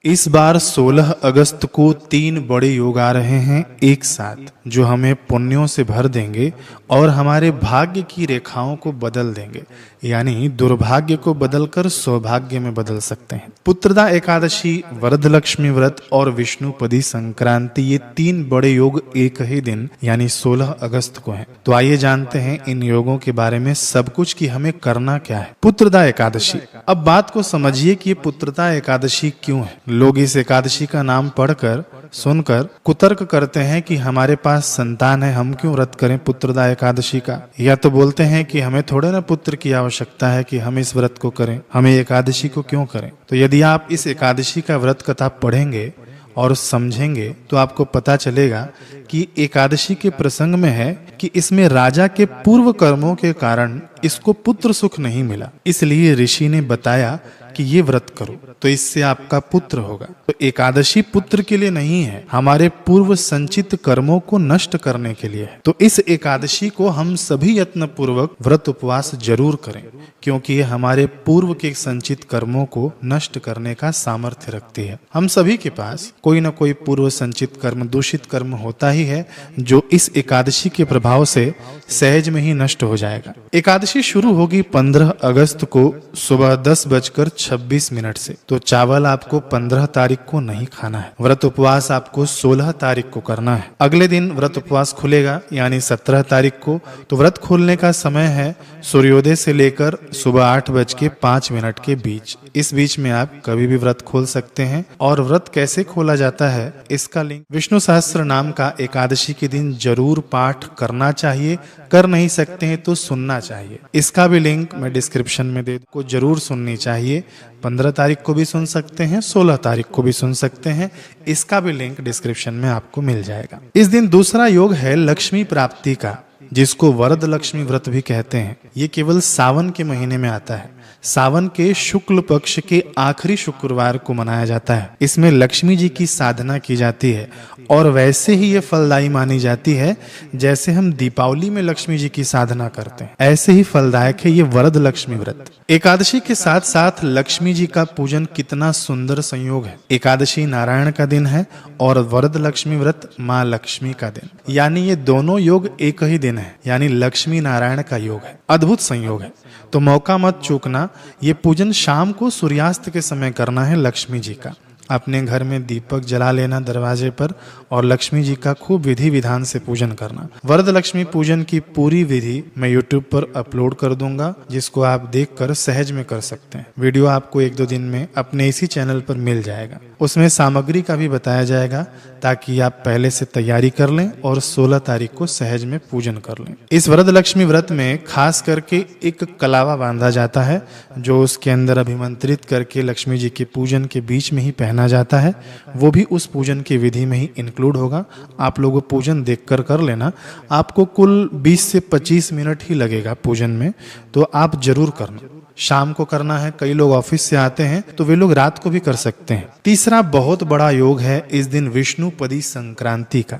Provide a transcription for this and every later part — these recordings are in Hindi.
इस बार 16 अगस्त को 3 बड़े योग आ रहे हैं एक साथ, जो हमें पुण्यों से भर देंगे और हमारे भाग्य की रेखाओं को बदल देंगे, यानी दुर्भाग्य को बदलकर सौभाग्य में बदल सकते हैं। पुत्रदा एकादशी, वरदलक्ष्मी व्रत और विष्णुपदी संक्रांति, ये 3 बड़े योग एक ही दिन यानी 16 अगस्त को हैं। तो आइए जानते हैं इन योगों के बारे में सब कुछ कि हमें करना क्या है। पुत्रदा एकादशी, अब बात को समझिए कि ये पुत्रदा एकादशी क्यों है। लोग इस एकादशी का नाम पढ़कर सुनकर कुतर्क करते हैं कि हमारे पास संतान है, हम क्यों व्रत करें पुत्रदा एकादशी का। या तो बोलते हैं कि हमें थोड़े ना पुत्र की आवश्यकता है कि हम इस व्रत को करें, हमें एकादशी को क्यों करें। तो यदि आप इस एकादशी का व्रत कथा पढ़ेंगे और समझेंगे तो आपको पता चलेगा कि एकादशी के प्रसंग में है कि इसमें राजा के पूर्व कर्मों के कारण इसको पुत्र सुख नहीं मिला, इसलिए ऋषि ने बताया कि ये व्रत करो तो इससे आपका पुत्र होगा। तो एकादशी पुत्र के लिए नहीं है, हमारे पूर्व संचित कर्मों को नष्ट करने के लिए है। तो इस एकादशी को हम सभी यत्न पूर्वक व्रत उपवास जरूर करें, क्योंकि ये हमारे पूर्व के संचित कर्मों को नष्ट करने का सामर्थ्य रखती है। हम सभी के पास कोई न कोई पूर्व संचित कर्म, दूषित कर्म होता ही है, जो इस एकादशी के प्रभाव से सहज में ही नष्ट हो जाएगा। एकादशी शुरू होगी 15 अगस्त को सुबह 10:26 से। तो चावल आपको 15 तारीख को नहीं खाना है। व्रत उपवास आपको 16 तारीख को करना है। अगले दिन व्रत उपवास खुलेगा यानी 17 तारीख को। तो व्रत खोलने का समय है सूर्योदय से लेकर सुबह 8:05 के बीच। इस बीच में आप कभी भी व्रत खोल सकते हैं। और व्रत कैसे खोला जाता है इसका लिंक विष्णु सहस्त्र नाम का एकादशी के दिन जरूर पाठ करना चाहिए। कर नहीं सकते हैं तो सुनना चाहिए। इसका भी लिंक मैं डिस्क्रिप्शन में दे को जरूर सुननी चाहिए। 15 तारीख को भी सुन सकते हैं, 16 तारीख को भी सुन सकते हैं। इसका भी लिंक डिस्क्रिप्शन में आपको मिल जाएगा। इस दिन दूसरा योग है लक्ष्मी प्राप्ति का, जिसको वरद लक्ष्मी व्रत भी कहते हैं। ये केवल सावन के महीने में आता है। सावन के शुक्ल पक्ष के आखिरी शुक्रवार को मनाया जाता है। इसमें लक्ष्मी जी की साधना की जाती है और वैसे ही ये फलदायी मानी जाती है जैसे हम दीपावली में लक्ष्मी जी की साधना करते हैं, ऐसे ही फलदायक है ये वरद लक्ष्मी व्रत। एकादशी के साथ साथ लक्ष्मी जी का पूजन कितना सुंदर संयोग है। एकादशी नारायण का दिन है और वरद लक्ष्मी व्रत माँ लक्ष्मी का दिन, यानी ये दोनों योग एक ही दिन है, यानी लक्ष्मी नारायण का योग है। अद्भुत संयोग है, तो मौका मत चूकना। ये पूजन शाम को सूर्यास्त के समय करना है लक्ष्मी जी का। अपने घर में दीपक जला लेना दरवाजे पर और लक्ष्मी जी का खूब विधि विधान से पूजन करना। वरद लक्ष्मी पूजन की पूरी विधि मैं YouTube पर अपलोड कर दूंगा, जिसको आप देखकर सहज में कर सकते हैं। वीडियो आपको 1-2 दिन में अपने इसी चैनल पर मिल जाएगा। उसमें सामग्री का भी बताया जाएगा ताकि आप पहले से तैयारी कर लें और 16 तारीख को सहज में पूजन कर लें। इस वरद लक्ष्मी व्रत में खास करके एक कलावा बांधा जाता है, जो उसके अंदर अभिमंत्रित करके लक्ष्मी जी के पूजन के बीच में ही पहना जाता है। वो भी उस पूजन की विधि में ही इंक्लूड होगा। आप लोगों पूजन देखकर कर लेना। आपको कुल 20 से 25 मिनट ही लगेगा पूजन में, तो आप जरूर करना। शाम को करना है, कई लोग ऑफिस से आते हैं तो वे लोग रात को भी कर सकते हैं। तीसरा बहुत बड़ा योग है इस दिन विष्णुपदी संक्रांति का।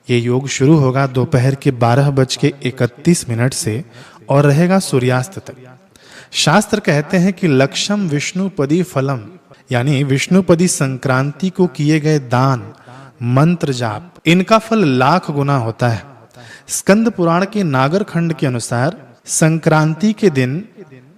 ये योग शुरू होगा दोपहर के 12:31 से और रहेगा सूर्यास्त तक। शास्त्र कहते हैं कि लक्ष्यम विष्णुपदी फलम, यानी विष्णुपदी संक्रांति को किए गए दान, मंत्र जाप, इनका फल लाख गुना होता है। स्कंद पुराण के नागर खंड के अनुसार संक्रांति के दिन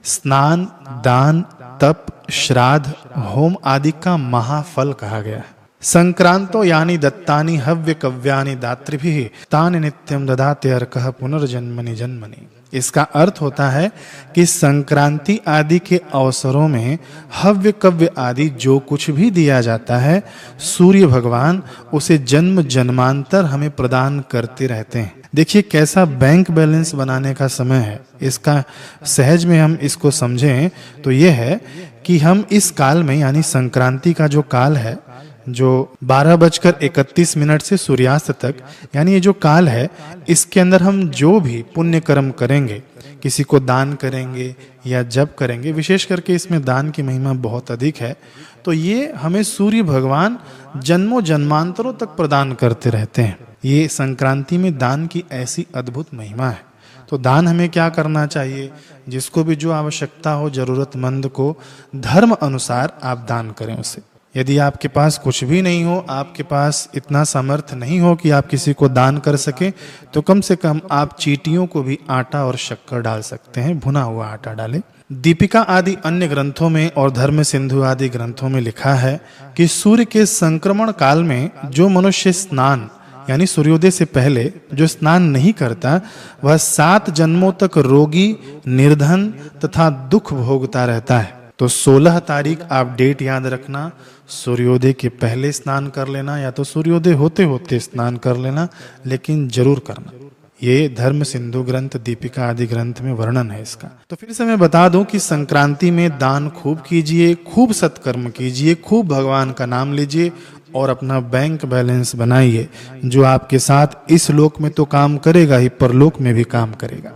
स्नान, दान, तप, श्राद्ध, होम आदि का महाफल कहा गया है। संक्रांतो यानी दत्तानि हव्य कव्यानि दातृभिः तानि नित्यं ददाते अर्कः पुनर्जन्मनि जन्मनि। इसका अर्थ होता है कि संक्रांति आदि के अवसरों में हव्य कव्य आदि जो कुछ भी दिया जाता है, सूर्य भगवान उसे जन्म जन्मांतर हमें प्रदान करते रहते हैं। देखिए कैसा बैंक बैलेंस बनाने का समय है। इसका सहज में हम इसको समझें तो ये है कि हम इस काल में, यानी संक्रांति का जो काल है, जो 12:31 से सूर्यास्त तक, यानी ये जो काल है, इसके अंदर हम जो भी पुण्य कर्म करेंगे, किसी को दान करेंगे या जप करेंगे, विशेष करके इसमें दान की महिमा बहुत अधिक है, तो ये हमें सूर्य भगवान जन्मों जन्मांतरों तक प्रदान करते रहते हैं। ये संक्रांति में दान की ऐसी अद्भुत महिमा है। तो दान हमें क्या करना चाहिए? जिसको भी जो आवश्यकता हो, जरूरतमंद को धर्म अनुसार आप दान करें उसे। यदि आपके पास कुछ भी नहीं हो, आपके पास इतना सामर्थ्य नहीं हो कि आप किसी को दान कर सके, तो कम से कम आप चींटियों को भी आटा और शक्कर डाल सकते हैं, भुना हुआ आटा डालें। दीपिका आदि अन्य ग्रंथों में और धर्म सिंधु आदि ग्रंथों में लिखा है कि सूर्य के संक्रमण काल में जो मनुष्य स्नान यानी सूर्योदय से पहले जो स्नान नहीं करता, वह 7 जन्मों तक रोगी, निर्धन तथा दुख भोगता रहता है। तो 16 तारीख आप डेट याद रखना, सूर्योदय के पहले स्नान कर लेना या तो सूर्योदय होते होते स्नान कर लेना, लेकिन जरूर करना। ये धर्म सिंधु ग्रंथ, दीपिका आदि ग्रंथ में वर्णन है इसका। तो फिर से मैं बता दूं कि संक्रांति में दान खूब कीजिए, खूब सत्कर्म कीजिए, खूब भगवान का नाम लीजिए और अपना बैंक बैलेंस बनाइए, जो आपके साथ इस लोक में तो काम करेगा ही, परलोक में भी काम करेगा।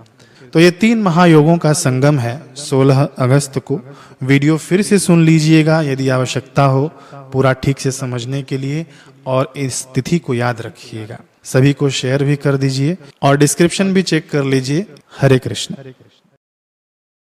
तो ये 3 महायोगों का संगम है 16 अगस्त को। वीडियो फिर से सुन लीजिएगा यदि आवश्यकता हो पूरा ठीक से समझने के लिए, और इस तिथि को याद रखिएगा। सभी को शेयर भी कर दीजिए और डिस्क्रिप्शन भी चेक कर लीजिए। हरे कृष्ण।